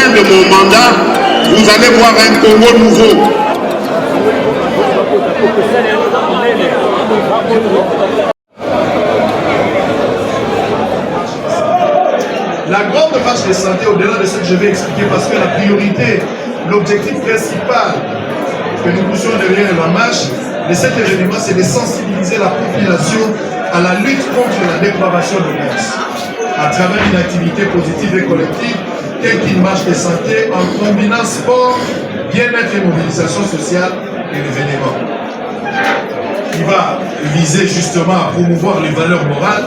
fin de mon mandat, vous allez voir un Congo nouveau. La grande marche de santé, au-delà de ce que je vais expliquer, parce que la priorité, l'objectif principal que nous poussons derrière la marche de cet événement, c'est de sensibiliser la population à la lutte contre la dépravation de mœurs, à travers une activité positive et collective, telle qu'une marche de santé en combinant sport, bien-être et mobilisation sociale et l'événement. Qui va viser justement à promouvoir les valeurs morales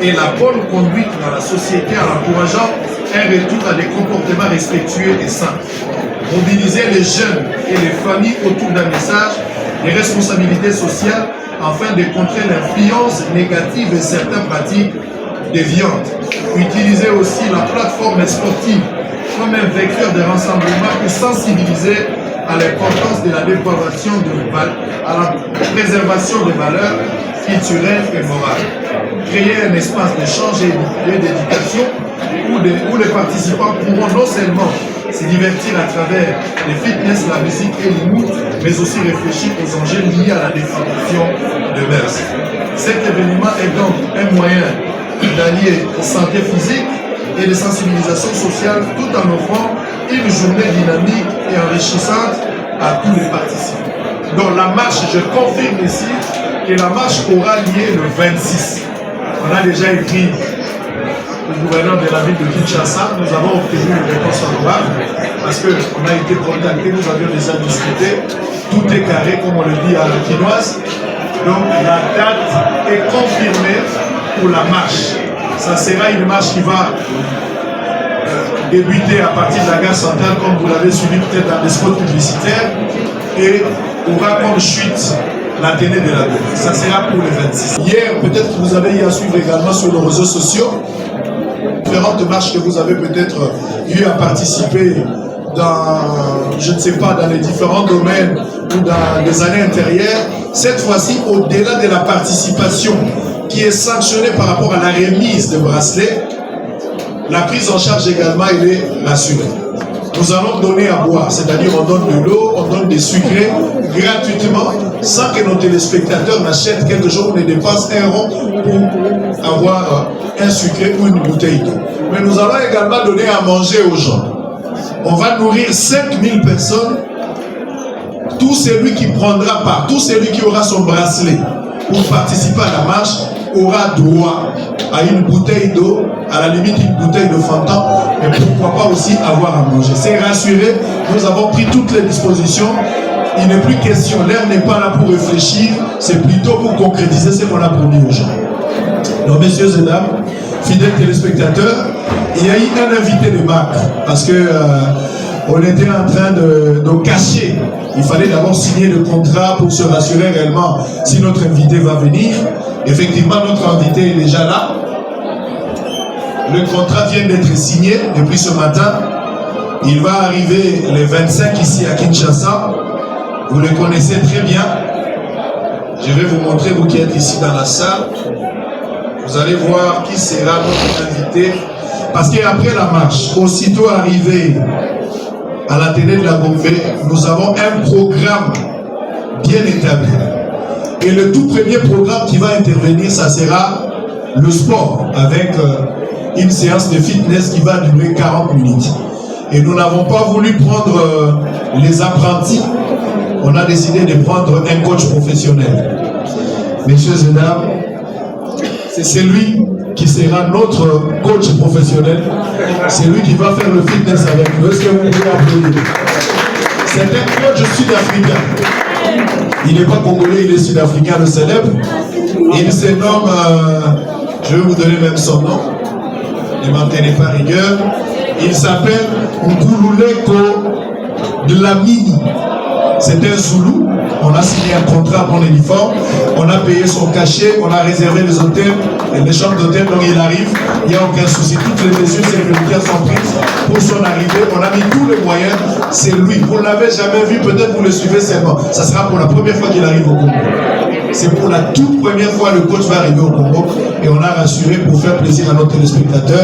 et la bonne conduite dans la société en encourageant un retour à des comportements respectueux et sains. Mobiliser les jeunes et les familles autour d'un message de responsabilité sociale afin de contrer l'influence négative de certaines pratiques déviantes. Utiliser aussi la plateforme sportive comme un vecteur de rassemblement pour sensibiliser à l'importance de la dépravation à la préservation des valeurs culturelles et morales. Créer un espace d'échange et d'éducation où les participants pourront non seulement se divertir à travers les fitness, la musique et l'humour, mais aussi réfléchir aux enjeux liés à la dépravation de mœurs. Cet événement est donc un moyen d'allier santé physique et de sensibilisation sociale tout en offrant une journée dynamique et enrichissante à tous les participants. Dans la marche, je confirme ici que la marche aura lieu le 26. On a déjà écrit au gouverneur de la ville de Kinshasa, nous avons obtenu une réponse favorable parce qu'on a été contacté, nous avions déjà discuté, tout est carré comme on le dit à la quinoise. Donc la date est confirmée pour la marche. Ça sera une marche qui va débuter à partir de la gare centrale, comme vous l'avez suivi peut-être dans des spots publicitaires, et aura comme chute l'Athénée de la Gauche. Ça sera pour le 26. Hier, peut-être que vous avez eu à suivre également sur nos réseaux sociaux différentes marches que vous avez peut-être eu à participer dans, je ne sais pas, dans les différents domaines ou dans les années antérieures. Cette fois-ci, au-delà de la participation qui est sanctionnée par rapport à la remise de bracelets, la prise en charge également, elle est rassurée. Nous allons donner à boire, c'est-à-dire on donne de l'eau, on donne des sucrés gratuitement, sans que nos téléspectateurs n'achètent quelque chose, on ne dépasse un rond pour avoir un sucré ou une bouteille d'eau. Mais nous allons également donner à manger aux gens. On va nourrir 5000 personnes. Tout celui qui prendra part, tout celui qui aura son bracelet pour participer à la marche, aura droit à une bouteille d'eau, à la limite une bouteille de Fanta, et pourquoi pas aussi avoir à manger. C'est rassuré, nous avons pris toutes les dispositions. Il n'est plus question, l'heure n'est pas là pour réfléchir, c'est plutôt pour concrétiser ce qu'on a promis aux gens. Donc messieurs et dames, fidèles téléspectateurs, il y a eu un invité de marque, parce que on était en train de cacher. Il fallait d'abord signer le contrat pour se rassurer réellement si notre invité va venir. Effectivement, notre invité est déjà là. Le contrat vient d'être signé depuis ce matin. Il va arriver les 25 ici à Kinshasa. Vous le connaissez très bien. Je vais vous montrer, vous qui êtes ici dans la salle. Vous allez voir qui sera notre invité. Parce qu'après la marche, aussitôt arrivé à l'Athénée de la Gombe, nous avons un programme bien établi. Et le tout premier programme qui va intervenir, ça sera le sport, avec une séance de fitness qui va durer 40 minutes. Et nous n'avons pas voulu prendre les apprentis, on a décidé de prendre un coach professionnel. Messieurs et dames, c'est celui qui sera notre coach professionnel. C'est lui qui va faire le fitness avec nous. Est-ce que vous pouvez applaudir? C'est un coach sud-africain. Il n'est pas congolais, il est sud-africain, le célèbre. Il se nomme, je vais vous donner même son nom, ne m'en tenez pas rigueur. Il s'appelle Nkululeko Dlamini. C'est un Zoulou. On a signé un contrat pour l'uniforme, on a payé son cachet, on a réservé les hôtels, les chambres d'hôtel, donc il arrive, il n'y a aucun souci. Toutes les mesures sécuritaires sont prises pour son arrivée. On a mis tous les moyens, c'est lui. Vous ne l'avez jamais vu, peut-être vous le suivez seulement. Ça sera pour la première fois qu'il arrive au Congo. C'est pour la toute première fois le coach va arriver au Congo et on a rassuré pour faire plaisir à nos téléspectateurs.